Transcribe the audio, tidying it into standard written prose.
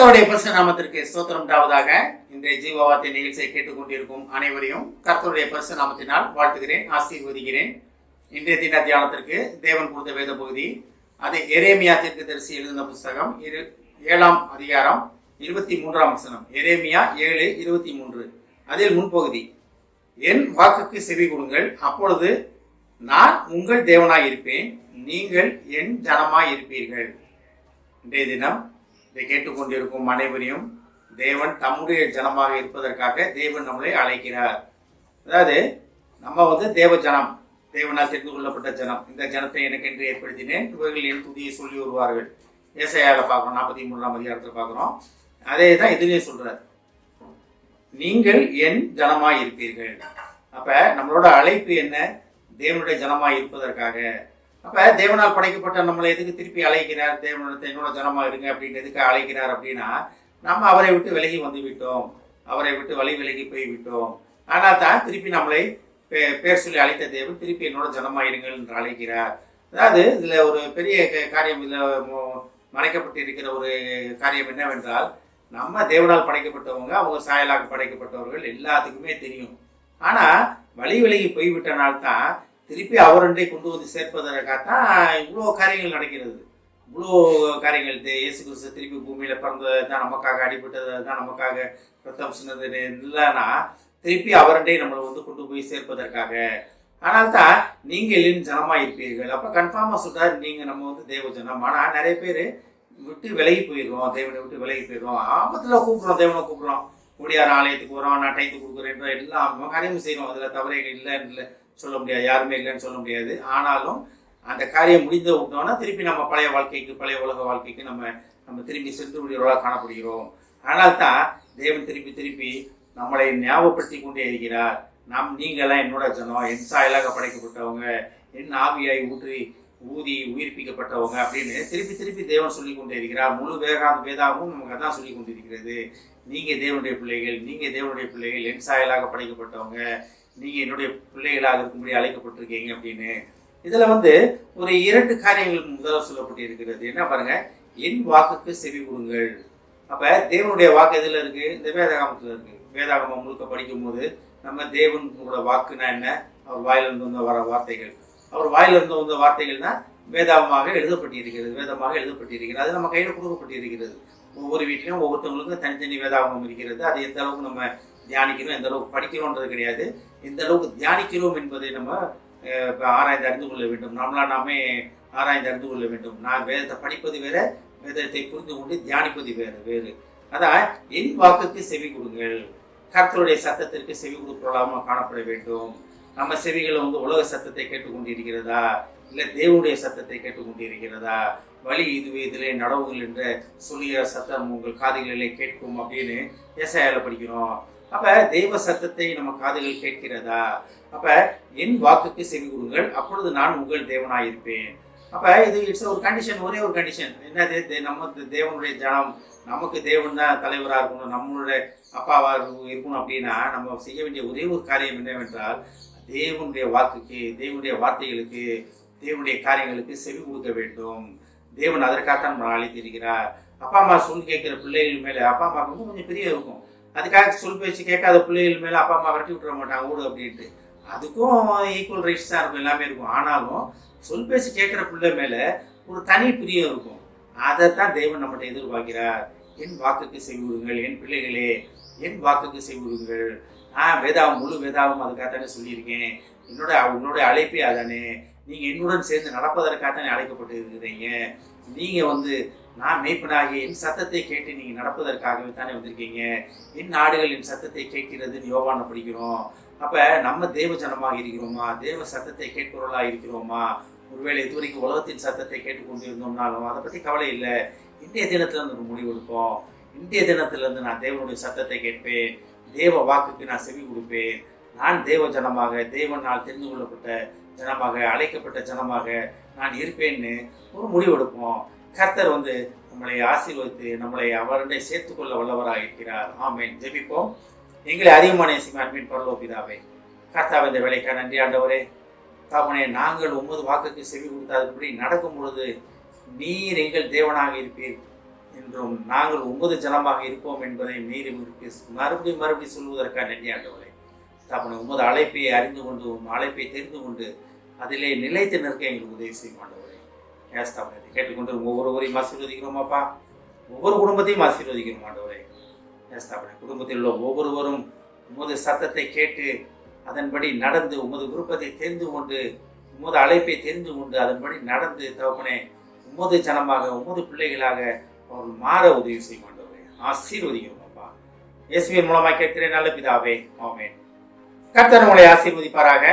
கர்த்தருடைய பரிசுத்த நாமத்திற்கு ஸ்தோத்திரம் உண்டாவதாக. இன்றைய ஜீவவார்த்தை நிகழ்ச்சியை கேட்டுக்கொண்டிருக்கும் அனைவரையும் கர்த்தருடைய பரிசுத்த நாமத்தினால் வாழ்த்துகிறேன், ஆசீர்வதிக்கிறேன். இன்றைய தின தியானத்திற்கு தேவன் கொடுத்த வேத பகுதி, அது எரேமியா தீர்க்கதரிசி எழுதின புஸ்தகம் 7ஆம் அதிகாரம் 23ஆம் வசனம். எரேமியா 7:23. அதில் முன்பகுதி, என் வாக்குக்கு செவி கொடுங்கள், அப்பொழுது நான் உங்கள் தேவனாய் இருப்பேன், நீங்கள் என் ஜனமாய் இருப்பீர்கள். இன்றைய தினம் இதை கேட்டுக்கொண்டிருக்கும் அனைவரையும் தேவன் தம்முடைய ஜனமாக இருப்பதற்காக தேவன் நம்மளை அழைக்கிறார். அதாவது நம்ம தேவ ஜனம், தேவனால் தெரிந்து கொள்ளப்பட்ட ஜனம். இந்த ஜனத்தை எனக்கென்று ஏற்படுத்தினேன், இவர்கள் என் துதியை சொல்லி வருவார்கள். ஏசாயால பார்க்குறோம், 43ஆம் அதிகாரத்தில் பார்க்குறோம். அதே தான் இதுலேயே சொல்றார், நீங்கள் என் ஜனமாய் இருப்பீர்கள். அப்ப நம்மளோட அழைப்பு என்ன? தேவனுடைய ஜனமாய் இருப்பதற்காக. அப்ப தேவனால் படைக்கப்பட்ட நம்மளை எதுக்கு திருப்பி அழைக்கிறார்? என்னோட ஜனமா இருங்க அப்படின்னு எதுக்கு அழைக்கிறார் அப்படின்னா, நம்ம அவரை விட்டு விலகி வந்து விட்டோம், அவரை விட்டு வழி விலகி போய் விட்டோம். ஆனால் தான் திருப்பி நம்மளை பேர் சொல்லி அழைத்த தேவன் திருப்பி என்னோட ஜனமா இருங்கள் என்று அழைக்கிறார். அதாவது இதுல ஒரு பெரிய காரியம், இதுல மறைக்கப்பட்டு இருக்கிற ஒரு காரியம் என்னவென்றால், நம்ம தேவனால் படைக்கப்பட்டவங்க, அவங்க சாயலாக படைக்கப்பட்டவர்கள் எல்லாத்துக்குமே தெரியும். ஆனா வழி விலகி போய்விட்டனால்தான் திருப்பி அவரண்டை கொண்டு வந்து சேர்ப்பதற்காகத்தான் இவ்வளோ காரியங்கள் நடக்கிறது. இவ்வளோ காரியங்கள். இயேசு கிறிஸ்து திருப்பி பூமியில பிறந்தது தான் நமக்காக, அடிபட்டது தான் நமக்காக, ரத்தம் சின்னது இல்லைன்னா திருப்பி அவரண்டை நம்மளை கொண்டு போய் சேர்ப்பதற்காக. ஆனால் தான் நீங்கள் என் ஜனமா இருப்பீர்கள். அப்ப கன்ஃபார்மா சொல்றாரு, நீங்க நம்ம தேவ ஜனம். ஆனா நிறைய பேர் விட்டு விலகி போயிடுறோம், தேவனை விட்டு விலகி போயிடுறோம். ஆபத்துல கூப்பிடுறோம், தேவனை கூப்பிடுறோம், முடியாத ஆலயத்துக்கு வரோம், நான் டைத்து கொடுக்குறேன், எல்லாம் காரியமும் செய்யறோம். அதுல தவறே இல்லைன்னு சொல்ல முடியாது, யாருமே இல்லைன்னு சொல்ல முடியாது. ஆனாலும் அந்த காரியம் முடிந்து விட்டோம்னா திருப்பி நம்ம பழைய வாழ்க்கைக்கு, பழைய உலக வாழ்க்கைக்கு நம்ம திரும்பி சென்று விடுவதாக காணப்படுகிறோம். ஆனால் தான் தேவன் திருப்பி திருப்பி நம்மளை ஞாபகப்படுத்தி கொண்டே இருக்கிறார். நீங்களாம் என்னோட ஜனம், என் சாயலாக படைக்கப்பட்டவங்க, என் ஆவியாய் ஊதி உயிர்ப்பிக்கப்பட்டவங்க அப்படின்னு திருப்பி திருப்பி தேவன் சொல்லி கொண்டே இருக்கிறார். முழு வேதாகவும் நமக்கு அதான் சொல்லி கொண்டிருக்கிறது. நீங்க தேவனுடைய பிள்ளைகள், நீங்க தேவனுடைய பிள்ளைகள், என் சாயலாக படைக்கப்பட்டவங்க, நீங்க என்னுடைய பிள்ளைகளாக இருக்கும்படி அழைக்கப்பட்டிருக்கீங்க அப்படின்னு. இதுல ஒரு 2 காரியங்களுக்கு முதல்ல சொல்லப்பட்டு இருக்கிறது. என்ன பாருங்க, என் வாக்குக்கு செவி கொடுங்கள். அப்ப தேவனுடைய வாக்கு எதுல இருக்கு? இந்த வேதாகமத்துல இருக்கு. வேதாகமம் முழுக்க படிக்கும் போது நம்ம தேவனோட வாக்குனா என்ன? அவர் வாயிலிருந்து வந்த வர வார்த்தைகள். அவர் வாயிலிருந்து வந்த வார்த்தைகள்னா வேதமாக எழுதப்பட்டிருக்கிறது, வேதமாக எழுதப்பட்டிருக்கிறது. அது நம்ம கையில கொடுக்கப்பட்டிருக்கிறது. ஒவ்வொரு வீட்டிலும் ஒவ்வொருத்தவங்களுக்கும் தனித்தனி வேதாகமம் இருக்கிறது. அது எந்த அளவுக்கு நம்ம தியானிக்கிறோம், எந்த அளவுக்கு படிக்கிறோன்றது கிடையாது, எந்த அளவுக்கு தியானிக்கிறோம் என்பதை நம்ம ஆராய்ந்து அறிந்து கொள்ள வேண்டும். நாமே ஆராய்ந்து அறிந்து கொள்ள வேண்டும். நான் வேதத்தை படிப்பது வேற, வேதத்தை புரிந்து கொண்டு தியானிப்பது வேறு. அதான் என் வாக்குக்கு செவி கொடுங்கள். கர்த்தருடைய சத்தத்திற்கு செவி கொடுப்பவர்களாக காணப்பட வேண்டும். நம்ம செவிகளை உலக சத்தத்தை கேட்டுக்கொண்டிருக்கிறதா, இல்லை தேவனுடைய சத்தத்தை கேட்டுக்கொண்டிருக்கிறதா? வழி இதுவே இதிலே நடவுகள் என்ற சொல்லிய சத்தம் உங்கள் காதுகளிலே கேட்கும் அப்படின்னு ஏசாயால படிக்கிறோம். அப்ப தெய்வ சத்தத்தை நம்ம காதுகள் கேட்கிறதா? அப்ப என் வாக்குக்கு செவி கொடுங்கள், அப்பொழுது நான் உங்கள் தேவனாய் இருப்பேன். அப்ப இது ஒரு கண்டிஷன், ஒரே ஒரு கண்டிஷன். என்னது? நம்ம தேவனுடைய ஜனம், நமக்கு தேவன் தான் தலைவராக இருக்கணும், நம்மளுடைய அப்பாவா இருக்கணும். அப்படின்னா நம்ம செய்ய வேண்டிய ஒரே ஒரு காரியம் என்னவென்றால், தேவனுடைய வாக்குக்கு, தேவனுடைய வார்த்தைகளுக்கு, தேவனுடைய காரியங்களுக்கு செவி கொடுக்க வேண்டும். தேவன் அதற்காகத்தான் நம்ம அழைத்திருக்கிறார். அப்பா அம்மா சொல் கேட்கிற பிள்ளைகள் மேல அப்பா அம்மாவுக்கு கொஞ்சம் பிரியம் இருக்கும். அதுக்காக சொல் பேச்சு கேட்காத பிள்ளைகள் மேல அப்பா அம்மா விரட்டி விட்டுற மாட்டாங்க, ஓடு அப்படின்ட்டு. அதுக்கும் ஈக்குவல் ரைட்ஸ் தான் இருக்கும், எல்லாமே இருக்கும். ஆனாலும் சொல் பேச்சு கேட்கிற பிள்ளை மேல ஒரு தனி பிரியம் இருக்கும். அதைத்தான் தேவன் நம்மகிட்ட எதிர்பார்க்கிறார். என் வாக்குக்கு செவி கொடுங்கள், என் பிள்ளைகளே, என் வாக்குக்கு செவி கொடுங்கள். முழு வேதாவும் அதுக்காகத்தானே சொல்லியிருக்கேன். உன்னுடைய அழைப்பே அதானே. நீங்க என்னுடன் சேர்ந்து நடப்பதற்காகத்தானே அழைக்கப்பட்டு இருக்கிறீங்க. நீங்க நான் மேய்ப்பனாகி என் சத்தத்தை கேட்டு நீங்க நடப்பதற்காகவே தானே வந்திருக்கீங்க. என் நாடுகள் என் சத்தத்தை கேட்கிறதுன்னு யோவான படிக்கிறோம். அப்ப நம்ம தேவ ஜனமாக இருக்கிறோமா? தேவ சத்தத்தை கேட்பவர்களா இருக்கிறோமா? ஒருவேளை இதுவரைக்கும் உலகத்தின் சத்தத்தை கேட்டுக்கொண்டு இருந்தோம்னாலும் அதை பத்தி கவலை இல்லை. இன்றைய தினத்துல இருந்து ஒரு முடிவு எடுப்போம். இன்றைய தினத்துல இருந்து நான் தேவனுடைய சத்தத்தை கேட்பேன், தேவ வாக்குக்கு நான் செவி கொடுப்பேன். நான் தேவ ஜனமாக, தேவனால் தெரிந்து கொள்ளப்பட்ட ஜனமாக, அழைக்கப்பட்ட ஜனமாக நான் இருப்பேன்னு ஒரு முடிவு எடுப்போம். கர்த்தர் நம்மளை ஆசீர்வதித்து நம்மளை அவருடைய சேர்த்துக்கொள்ள வல்லவராக இருக்கிறார். ஆமென். ஜெபிப்போம். எங்களை அதிகமான நேசிக்கும் அன்பின் பரலோக பிதாவே, கர்த்தாவே, இந்த வேலைக்காக நன்றி ஆண்டவரே. தாவனே, நாங்கள் உமது வாக்குக்கு செவி கொடுத்தாதபடி நடக்கும் பொழுது நீர் எங்கள் தேவனாக இருப்பீர். என்றும் நாங்கள் உமது ஜனமாக இருப்போம் என்பதை மீறி மறுபடியும் சொல்வதற்காக நன்றி ஆண்டவரே. தகப்பனே, உமது அழைப்பை அறிந்து கொண்டு அழைப்பை தெரிந்து கொண்டு அதிலே நிலைத்து நிற்க எங்களுக்கு உதவி செய்யும் ஆண்டவரே. ஏஸ்தாபனை கேட்டுக்கொண்டு ஒவ்வொருவரையும் ஆசீர்வதிக்கிறோம் அப்பா. ஒவ்வொரு குடும்பத்தையும் ஆசீர்வதிக்கிறோம் ஆண்டவரே. ஏஸ்தாபனை குடும்பத்தில் உள்ள ஒவ்வொருவரும் உமது சத்தத்தை கேட்டு அதன்படி நடந்து உமது விருப்பத்தை தெரிந்து கொண்டு உமது அழைப்பை தெரிந்து கொண்டு அதன்படி நடந்து தகப்பனே உமது ஜனமாக உமது பிள்ளைகளாக அவர்கள் மாற உதவி செய்ய மாட்டவரே. ஆசீர்வதிக்கிறோம் அப்பா. இயேசுவின் மூலமாக கேட்கிறேன் நல்ல பிதாவே, ஆமென். கர்த்தர் உங்களை ஆசீர்வதிப்பாராக.